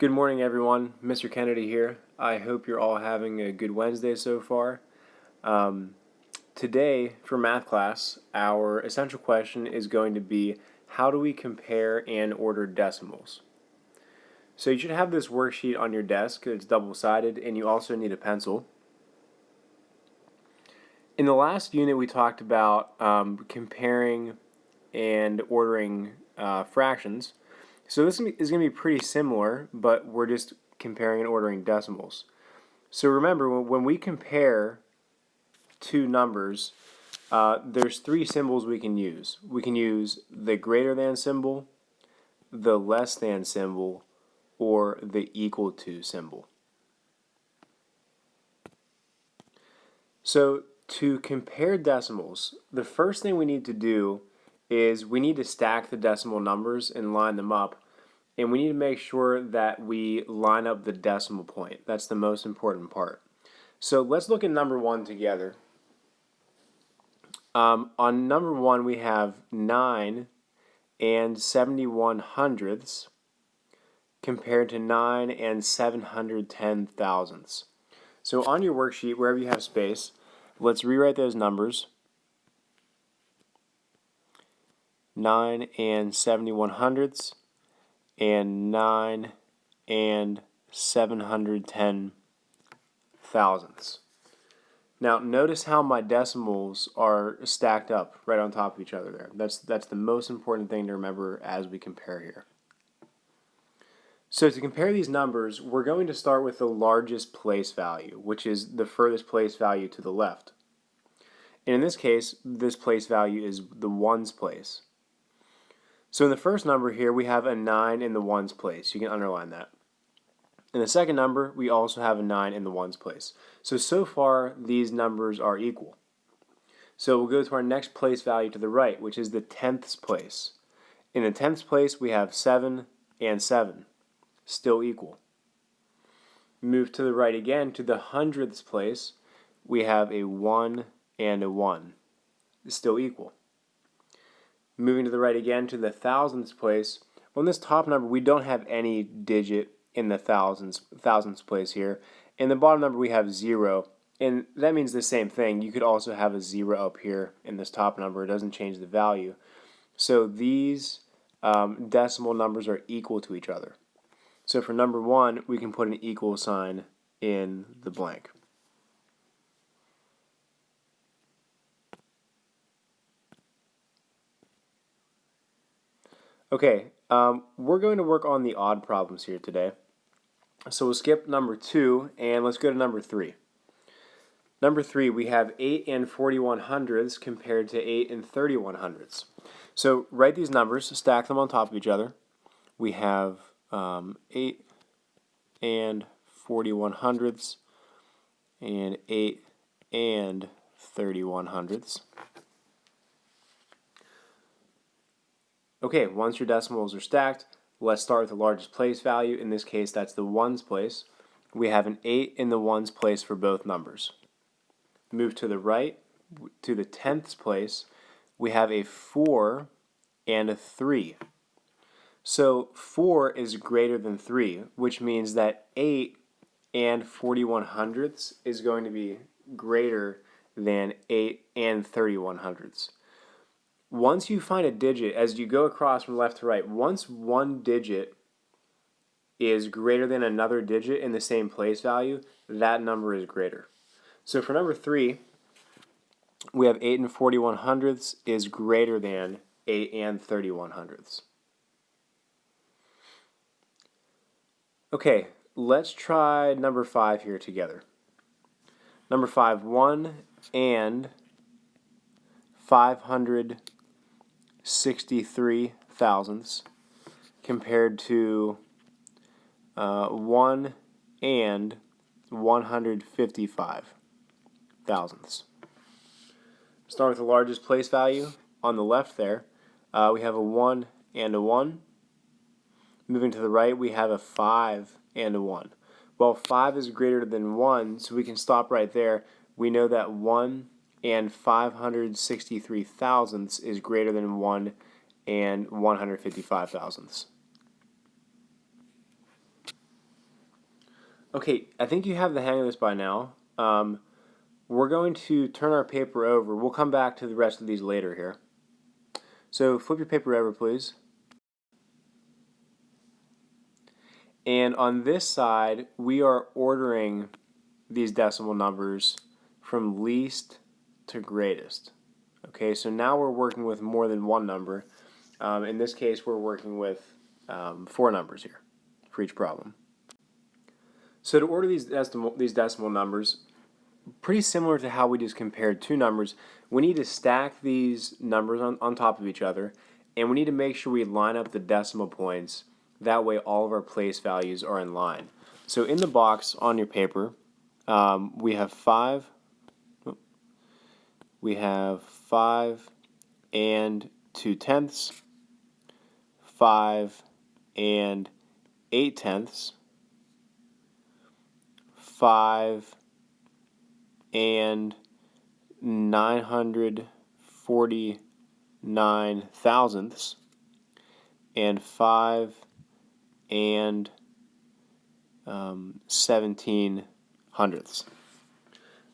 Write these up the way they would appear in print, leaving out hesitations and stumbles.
Good morning, everyone. Mr. Kennedy here. I hope you're all having a good Wednesday so far. Today, for math class, our essential question is going to be, how do we compare and order decimals? So you should have this worksheet on your desk. It's double-sided, and you also need a pencil. In the last unit, we talked about comparing and ordering fractions. So this is going to be pretty similar, but we're just comparing and ordering decimals. So remember, when we compare two numbers, there's three symbols we can use. We can use the greater than symbol, the less than symbol, or the equal to symbol. So to compare decimals, the first thing we need to do is we need to stack the decimal numbers and line them up. And we need to make sure that we line up the decimal point. That's the most important part. So let's look at number one together. On number one, we have 9 and 71 hundredths compared to 9 and 710 thousandths. So on your worksheet, wherever you have space, let's rewrite those numbers. 9 and 71 hundredths and 9 and 710 thousandths. Now notice how my decimals are stacked up right on top of each other there. That's the most important thing to remember as we compare here. So to compare these numbers, we're going to start with the largest place value, which is the furthest place value to the left. And in this case, this place value is the ones place. So in the first number here, we have a 9 in the ones place. You can underline that. In the second number, we also have a 9 in the ones place. So far, these numbers are equal. So we'll go to our next place value to the right, which is the tenths place. In the tenths place, we have 7 and 7, still equal. Move to the right again to the hundredths place, we have a 1 and a 1, still equal. Moving to the right again to the thousandths place, well, in this top number, we don't have any digit in the thousandths place here. In the bottom number, we have 0, and that means the same thing. You could also have a 0 up here in this top number. It doesn't change the value. So these decimal numbers are equal to each other. So for number 1, we can put an equal sign in the blank. Okay, we're going to work on the odd problems here today. So we'll skip number 2 and let's go to number 3. Number 3, we have 8 and 41 hundredths compared to 8 and 31 hundredths. So write these numbers, stack them on top of each other. We have 8 and 41 hundredths and 8 and 31 hundredths. Okay, once your decimals are stacked, let's start with the largest place value. In this case, that's the ones place. We have an 8 in the ones place for both numbers. Move to the right to the tenths place. We have a 4 and a 3. So 4 is greater than 3, which means that 8 and 41 hundredths is going to be greater than 8 and 31 hundredths. Once you find a digit, as you go across from left to right, once one digit is greater than another digit in the same place value, that number is greater. So for number 3, we have 8 and 41 hundredths is greater than 8 and 31 hundredths. Okay, let's try number 5 here together. Number 5, 1 and 563 thousandths compared to 1 and 155 thousandths. Start with the largest place value on the left there. We have a 1 and a 1. Moving to the right, we have a 5 and a 1. Well, 5 is greater than 1, so we can stop right there. We know that 1 and 563 thousandths is greater than 1 and 155 thousandths. Okay, I think you have the hang of this by now. We're going to turn our paper over. We'll come back to the rest of these later here. So flip your paper over, please. And on this side, we are ordering these decimal numbers from least to greatest. Okay, so now we're working with more than one number. In this case, we're working with 4 numbers here for each problem. So to order these decimal numbers, pretty similar to how we just compared 2 numbers, we need to stack these numbers on top of each other, and we need to make sure we line up the decimal points. That way all of our place values are in line. So in the box on your paper, we have 5 and 2/10, 5 and 8/10, 5 and 949 thousandths, and 5 and 17 hundredths.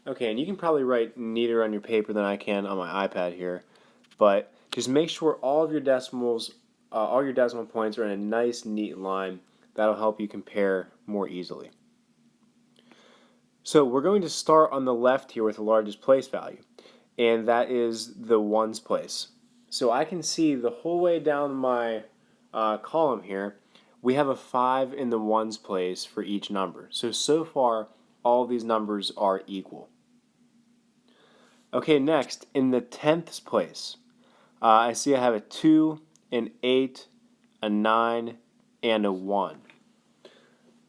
Okay, and you can probably write neater on your paper than I can on my iPad here, but just make sure all of your decimals, all your decimal points are in a nice, neat line. That'll help you compare more easily. So we're going to start on the left here with the largest place value, and that is the ones place. So I can see the whole way down my column here, we have a 5 in the ones place for each number. So far, all these numbers are equal. Okay, next, in the tenths place, I see I have a 2, an 8, a 9, and a 1.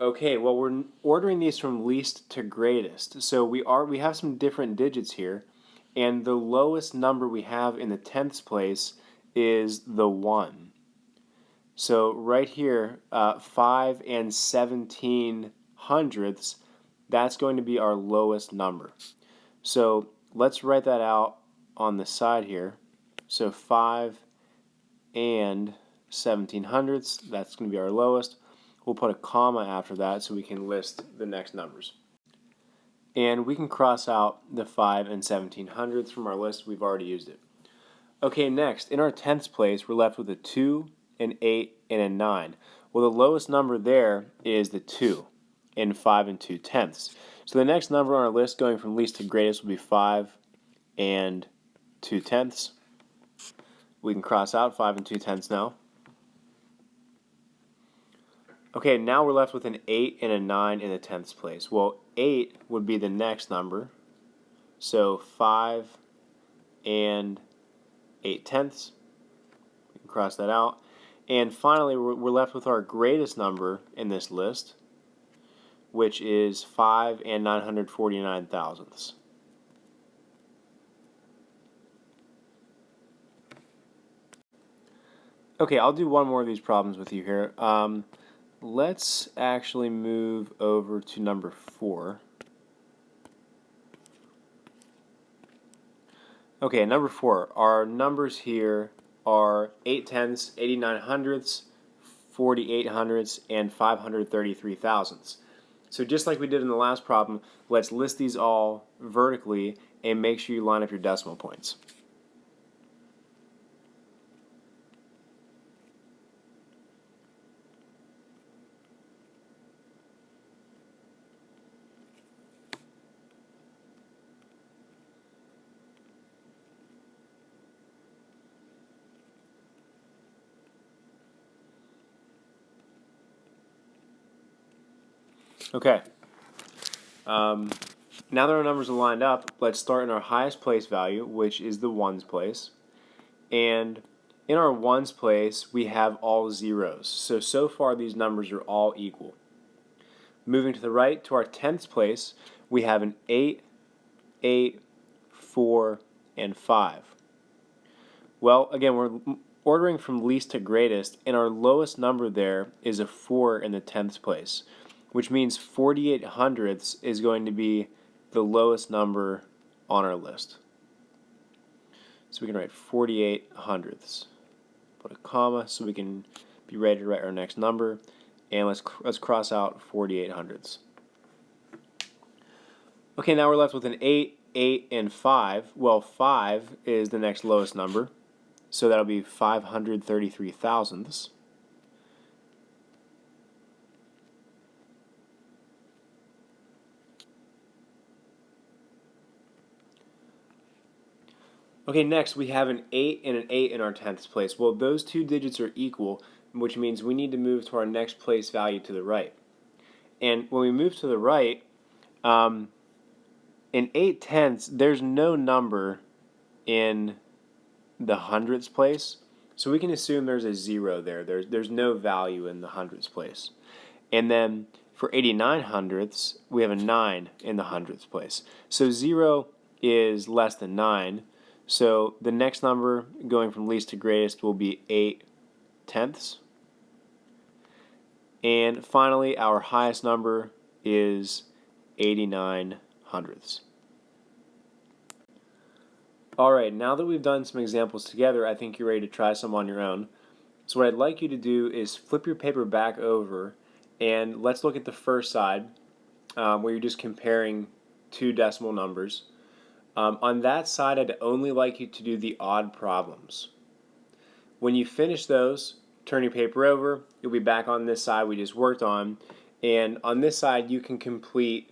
Okay, well, we're ordering these from least to greatest. So we have some different digits here, and the lowest number we have in the tenths place is the 1. So right here, 5 and 17 hundredths, that's going to be our lowest number. So let's write that out on the side here. So 5 and 17 hundredths, that's going to be our lowest. We'll put a comma after that so we can list the next numbers. And we can cross out the 5 and 17 hundredths from our list. We've already used it. Okay, next, in our tenths place, we're left with a 2, an 8, and a 9. Well, the lowest number there is the 2 in 5 and 2/10. So the next number on our list going from least to greatest will be 5 and 2/10. We can cross out 5 and 2/10 now. Okay, now we're left with an 8 and a 9 in the tenths place. Well, 8 would be the next number. So 5 and 8/10. We can cross that out. And finally, we're left with our greatest number in this list, which is 5 and 949 thousandths. Okay, I'll do one more of these problems with you here. Let's actually move over to number 4. Okay, number 4. Our numbers here are 8/10, 89 hundredths, 48 hundredths, and 533 thousandths. So just like we did in the last problem, let's list these all vertically and make sure you line up your decimal points. Okay. Now that our numbers are lined up, let's start in our highest place value, which is the ones place. And in our ones place, we have all zeros. So far these numbers are all equal. Moving to the right to our tenths place, we have an 8, 8, 4, and 5. Well, again, we're ordering from least to greatest, and our lowest number there is a 4 in the tenths place, which means 48 hundredths is going to be the lowest number on our list. So we can write 48 hundredths. Put a comma so we can be ready to write our next number, and let's cross out 48 hundredths. Okay, now we're left with an 8, 8, and 5. Well, 5 is the next lowest number, so that'll be 533 thousandths. Okay, next we have an 8 and an 8 in our tenths place. Well, those two digits are equal, which means we need to move to our next place value to the right. And when we move to the right, in 8 tenths, there's no number in the hundredths place, so we can assume there's a 0 there. There's no value in the hundredths place. And then for 89 hundredths, we have a 9 in the hundredths place. So 0 is less than 9. So the next number going from least to greatest will be 8 tenths. And finally, our highest number is 89 hundredths. Alright, now that we've done some examples together, I think you're ready to try some on your own. So what I'd like you to do is flip your paper back over, and let's look at the first side, where you're just comparing two decimal numbers. On that side, I'd only like you to do the odd problems. When you finish those, turn your paper over. You'll be back on this side we just worked on. And on this side, you can complete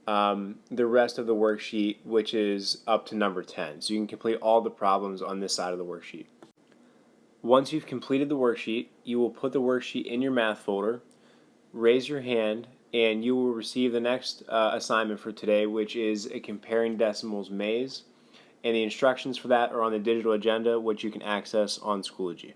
the rest of the worksheet, which is up to number 10. So you can complete all the problems on this side of the worksheet. Once you've completed the worksheet, you will put the worksheet in your math folder, raise your hand, and you will receive the next assignment for today, which is a comparing decimals maze. And the instructions for that are on the digital agenda, which you can access on Schoology.